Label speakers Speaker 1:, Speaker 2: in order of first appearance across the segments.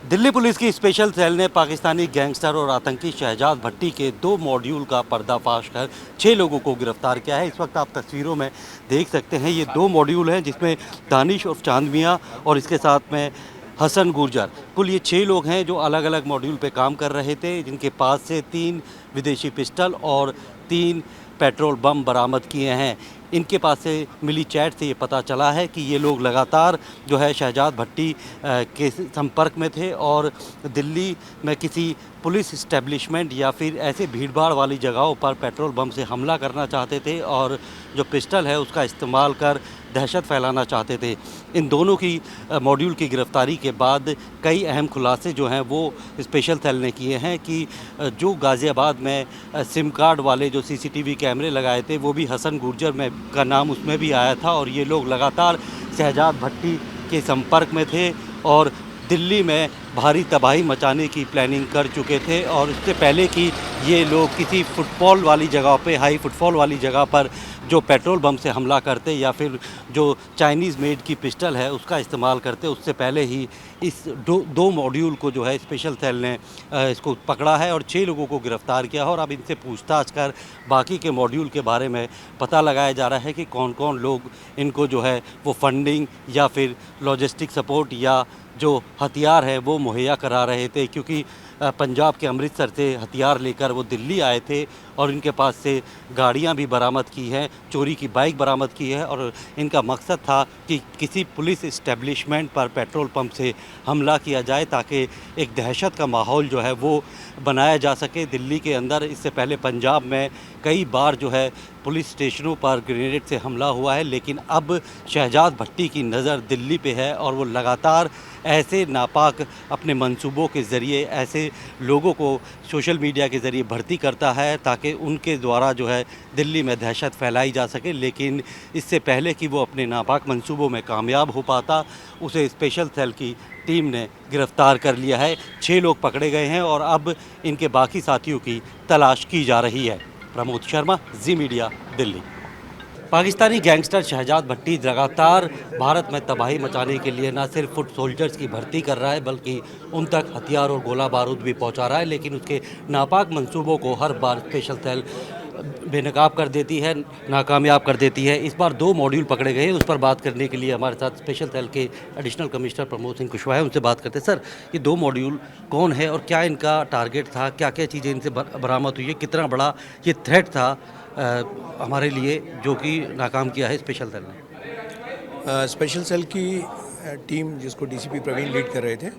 Speaker 1: Delhi police की special cell ने Pakistani gangster और आतंकी शहजाद भट्टी के 2 मॉड्यूल का पर्दाफाश कर 6 लोगों को गिरफ्तार किया है। इस वक्त आप तस्वीरों में देख सकते हैं, ये 2 मॉड्यूल हैं जिसमें दानिश उर्फ चांद मियां और इसके साथ में हसन गुर्जर। कुल ये 6 लोग हैं जो अलग अलग मॉड्यूल पे काम कर रहे थे, जिनके पास से 3 विदेशी पिस्टल और 3 पेट्रोल बम बरामद किए हैं। इनके पास से मिली चैट से ये पता चला है कि ये लोग लगातार जो है शहजाद भट्टी के संपर्क में थे और दिल्ली में किसी पुलिस इस्टेब्लिशमेंट या फिर ऐसे भीड़भाड़ वाली जगहों पर पेट्रोल बम से हमला करना चाहते थे और जो पिस्टल है उसका इस्तेमाल कर दहशत फैलाना चाहते थे। इन दोनों की मॉड्यूल की गिरफ्तारी के बाद कई अहम खुलासे जो हैं वो स्पेशल सेल ने किए हैं कि जो गाज़ियाबाद में सिम कार्ड वाले जो सीसीटीवी कैमरे लगाए थे वो भी हसन गुर्जर में का नाम उसमें भी आया था और ये लोग लगातार शहजाद भट्टी के संपर्क में थे और दिल्ली में भारी तबाही मचाने की प्लानिंग कर चुके थे। और इससे पहले कि ये लोग किसी फुटफॉल वाली जगह पे, हाई फुटफॉल वाली जगह पर जो पेट्रोल बम से हमला करते या फिर जो चाइनीज़ मेड की पिस्टल है उसका इस्तेमाल करते, उससे पहले ही इस दो मॉड्यूल को जो है स्पेशल सेल ने इसको पकड़ा है और 6 लोगों को गिरफ्तार किया है। और अब इनसे पूछताछ कर बाकी के मॉड्यूल के बारे में पता लगाया जा रहा है कि कौन कौन लोग इनको जो है वो फंडिंग या फिर लॉजिस्टिक सपोर्ट या जो हथियार है वो मुहैया करा रहे थे, क्योंकि पंजाब के अमृतसर से हथियार लेकर वो दिल्ली आए थे और इनके पास से गाड़ियां भी बरामद की हैं, चोरी की बाइक बरामद की है और इनका मकसद था कि किसी पुलिस इस्टेब्लिशमेंट पर पेट्रोल पंप से हमला किया जाए ताकि एक दहशत का माहौल जो है वो बनाया जा सके दिल्ली के अंदर। इससे पहले पंजाब में कई बार जो है पुलिस स्टेशनों पर ग्रेनेड से हमला हुआ है, लेकिन अब शहजाद भट्टी की नज़र दिल्ली पे है और वो लगातार ऐसे नापाक अपने मंसूबों के ज़रिए ऐसे लोगों को सोशल मीडिया के ज़रिए भर्ती करता है ताकि उनके द्वारा जो है दिल्ली में दहशत फैलाई जा सके। लेकिन इससे पहले कि वो अपने नापाक मंसूबों में कामयाब हो पाता, उसे स्पेशल सेल की टीम ने गिरफ्तार कर लिया है। 6 लोग पकड़े गए हैं और अब इनके बाकी साथियों की तलाश की जा रही है। प्रमोद शर्मा, जी मीडिया, दिल्ली। पाकिस्तानी गैंगस्टर शहजाद भट्टी लगातार भारत में तबाही मचाने के लिए न सिर्फ फुट सोल्जर्स की भर्ती कर रहा है बल्कि उन तक हथियार और गोला बारूद भी पहुंचा रहा है, लेकिन उसके नापाक मंसूबों को हर बार स्पेशल सेल बेनकाब कर देती है, नाकामयाब कर देती है। इस बार 2 मॉड्यूल पकड़े गए हैं, उस पर बात करने के लिए हमारे साथ स्पेशल सेल के एडिशनल कमिश्नर प्रमोद सिंह कुशवाहा है, उनसे बात करते हैं। सर, ये 2 मॉड्यूल कौन है और क्या इनका टारगेट था, क्या क्या चीज़ें इनसे बरामद हुई है, कितना बड़ा ये थ्रेट था हमारे लिए जो कि नाकाम किया है स्पेशल सेल ने?
Speaker 2: स्पेशल सेल की टीम जिसको डीसीपी प्रवीण लीड कर रहे थे,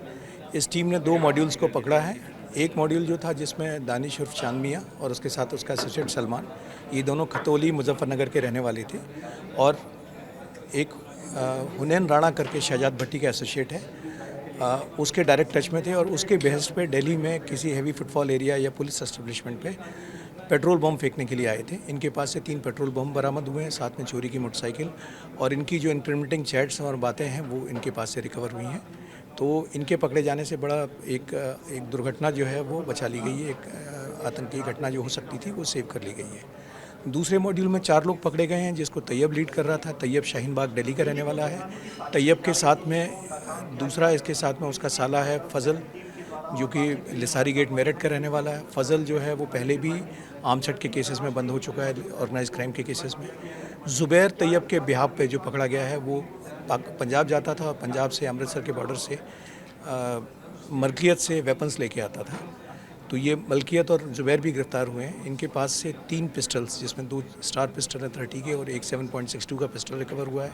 Speaker 2: इस टीम ने 2 मॉड्यूल्स को पकड़ा है। एक मॉड्यूल जो था जिसमें दानिश उर्फ चांद मियां और उसके साथ उसका एसोसिएट सलमान, ये दोनों खतौली मुजफ्फरनगर के रहने वाले थे और एक हुनैन राणा करके शहजाद भट्टी का एसोसिएट है, उसके डायरेक्ट टच में थे और उसके बेहस पे दिल्ली में किसी हैवी फुटफॉल एरिया या पुलिस एस्टेब्लिशमेंट पे पेट्रोल बम फेंकने के लिए आए थे। इनके पास से 3 पेट्रोल बम बरामद हुए हैं, साथ में चोरी की मोटरसाइकिल और इनकी जो इंक्रिमिनेटिंग चैट्स और बातें हैं वो इनके पास से रिकवर हुई हैं। तो इनके पकड़े जाने से बड़ा एक दुर्घटना जो है वो बचा ली गई है, एक आतंकी घटना जो हो सकती थी वो सेव कर ली गई है। दूसरे मॉड्यूल में 4 लोग पकड़े गए हैं जिसको तैयब लीड कर रहा था। तैयब शाहीन बाग दिल्ली का रहने वाला है। तैयब के साथ में दूसरा इसके साथ में उसका साला है फजल, जो कि लिसारी गेट मेरठ का रहने वाला है। फजल जो है वो पहले भी आर्मसेट के केसेस में बंद हो चुका है, ऑर्गेनाइज क्राइम के केसेस में। ज़ुबैर तैयब के बिहाफ पे जो पकड़ा गया है वो पंजाब जाता था और पंजाब से अमृतसर के बॉर्डर से मलकियत से वेपन्स लेके आता था। तो ये मलकियत और ज़ुबैर भी गिरफ्तार हुए हैं। इनके पास से 3 पिस्टल्स जिसमें 2 स्टार पिस्टल है 30 के और एक 7.62 का पिस्टल रिकवर हुआ है।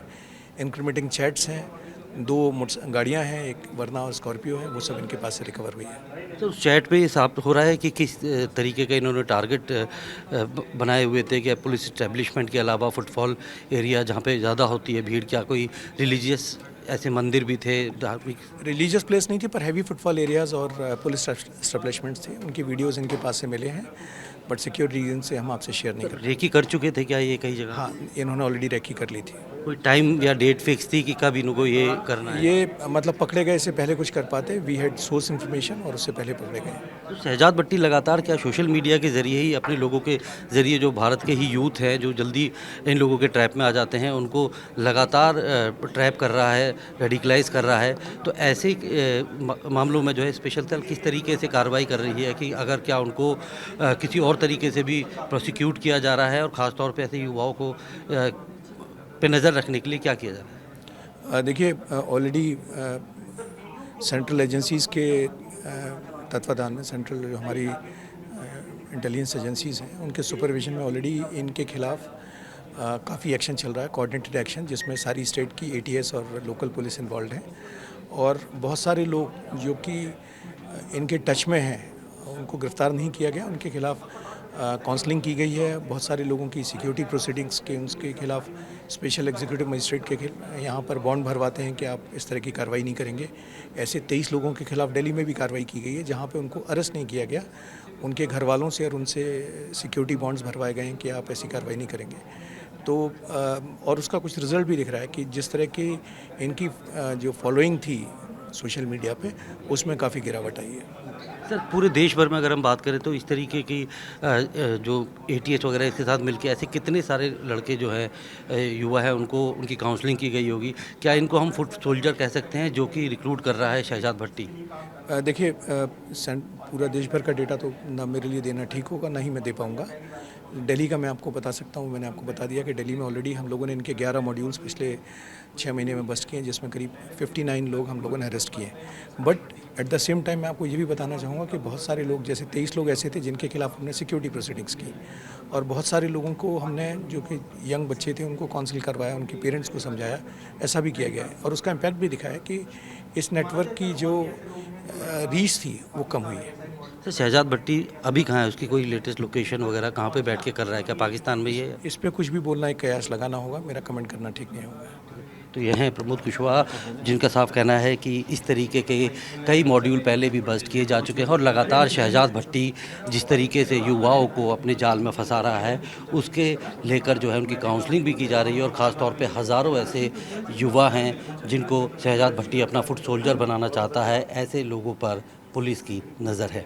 Speaker 2: इंक्रिमिनेटिंग चैट्स हैं, 2 गाड़ियाँ हैं, एक वरना और स्कॉर्पियो है, वो सब इनके पास से रिकवर हुई है।
Speaker 1: तो उस चैट पे ये साबित हो रहा है कि किस तरीके का इन्होंने टारगेट बनाए हुए थे कि पुलिस इस्टेब्लिशमेंट के अलावा फुटफॉल एरिया जहाँ पे ज़्यादा होती है भीड़, क्या कोई रिलीजियस ऐसे मंदिर भी थे, धार्मिक?
Speaker 2: रिलीजियस प्लेस नहीं थी पर हैवी फुटफॉल एरियाज़ और पुलिस एस्टेब्लिशमेंट्स थे, उनकी वीडियोज़ इनके पास से मिले हैं। बट सिक्योरिटी रीजन से हम आपसे शेयर नहीं कर
Speaker 1: रेकी कर चुके थे क्या ये कई जगह?
Speaker 2: हाँ, इन्होंने ऑलरेडी रेकी कर ली थी।
Speaker 1: कोई टाइम या डेट फिक्स थी कि कब इनको ये करना है?
Speaker 2: ये मतलब पकड़े गए से पहले कुछ कर पाते, वी हैड सोर्स इन्फॉर्मेशन और उससे पहले पकड़े गए।
Speaker 1: तो शहजाद भट्टी लगातार क्या सोशल मीडिया के ज़रिए ही अपने लोगों के ज़रिए, जो भारत के ही यूथ है जो जल्दी इन लोगों के ट्रैप में आ जाते हैं, उनको लगातार ट्रैप कर रहा है, रेडिकलाइज कर रहा है। तो ऐसे मामलों में जो है स्पेशल सेल किस तरीके से कार्रवाई कर रही है कि अगर क्या उनको किसी और तरीके से भी प्रोसिक्यूट किया जा रहा है, और ख़ास तौर पे ऐसे युवाओं को पे नज़र रखने के लिए क्या किया जा रहा है?
Speaker 2: देखिए, ऑलरेडी सेंट्रल एजेंसीज़ के तत्वाधान में, सेंट्रल जो हमारी इंटेलिजेंस एजेंसीज़ हैं, उनके सुपरविजन में ऑलरेडी इनके खिलाफ काफ़ी एक्शन चल रहा है, कोऑर्डिनेटेड एक्शन, जिसमें सारी स्टेट की एटीएस और लोकल पुलिस इन्वॉल्व हैं। और बहुत सारे लोग जो कि इनके टच में हैं, उनको गिरफ्तार नहीं किया गया, उनके खिलाफ काउंसलिंग की गई है। बहुत सारे लोगों की सिक्योरिटी प्रोसीडिंग्स के उनके खिलाफ स्पेशल एग्जीक्यूटिव मजिस्ट्रेट के यहाँ पर बॉन्ड भरवाते हैं कि आप इस तरह की कार्रवाई नहीं करेंगे। ऐसे 23 लोगों के खिलाफ दिल्ली में भी कार्रवाई की गई है, जहाँ पे उनको अरेस्ट नहीं किया गया, उनके घर वालों से और उनसे सिक्योरिटी बॉन्ड्स भरवाए गए हैं कि आप ऐसी कार्रवाई नहीं करेंगे। तो और उसका कुछ रिजल्ट भी दिख रहा है कि जिस तरह की इनकी जो फॉलोइंग थी सोशल मीडिया पे, उसमें काफ़ी गिरावट आई है।
Speaker 1: सर, पूरे देश भर में अगर हम बात करें तो इस तरीके की जो एटीएस वगैरह इसके साथ मिलके ऐसे कितने सारे लड़के जो है युवा है, उनको उनकी काउंसलिंग की गई होगी। क्या इनको हम फुट सोल्जर कह सकते हैं जो कि रिक्रूट कर रहा है शहजाद भट्टी?
Speaker 2: देखिए, पूरा देश भर का डेटा तो ना मेरे लिए देना ठीक होगा, ना ही मैं दे पाऊँगा। दिल्ली का मैं आपको बता सकता हूँ, मैंने आपको बता दिया कि दिल्ली में ऑलरेडी हम लोगों ने इनके 11 मॉड्यूल्स पिछले 6 महीने में बस्ट किए हैं, जिसमें करीब 59 लोग हम लोगों ने अरेस्ट किए। But at the same time मैं आपको ये भी बताना चाहूँगा कि बहुत सारे लोग, जैसे 23 लोग ऐसे थे जिनके खिलाफ हमने सिक्योरिटी प्रोसीडिंग्स की, और बहुत सारे लोगों को हमने, जो कि यंग बच्चे थे, उनको काउंसिल करवाया, उनके पेरेंट्स को समझाया, ऐसा भी किया गया है। और उसका इम्पैक्ट भी दिखा है कि इस नेटवर्क की जो रीच थी वो कम हुई है।
Speaker 1: सर, शहजाद भट्टी अभी कहाँ है? उसकी कोई लेटेस्ट लोकेशन वगैरह कहाँ पे बैठ के कर रहा है? क्या पाकिस्तान में ही है?
Speaker 2: इस पे कुछ भी बोलना, एक कयास लगाना होगा, मेरा कमेंट करना ठीक नहीं होगा।
Speaker 1: तो ये हैं प्रमोद कुशवाहा, जिनका साफ कहना है कि इस तरीके के कई मॉड्यूल पहले भी बस्ट किए जा चुके हैं, और लगातार शहजाद भट्टी जिस तरीके से युवाओं को अपने जाल में फंसा रहा है, उसके लेकर जो है उनकी काउंसलिंग भी की जा रही है। और ख़ास तौर पे हज़ारों ऐसे युवा हैं जिनको शहजाद भट्टी अपना फुट सोल्जर बनाना चाहता है। ऐसे लोगों पर पुलिस की नज़र है।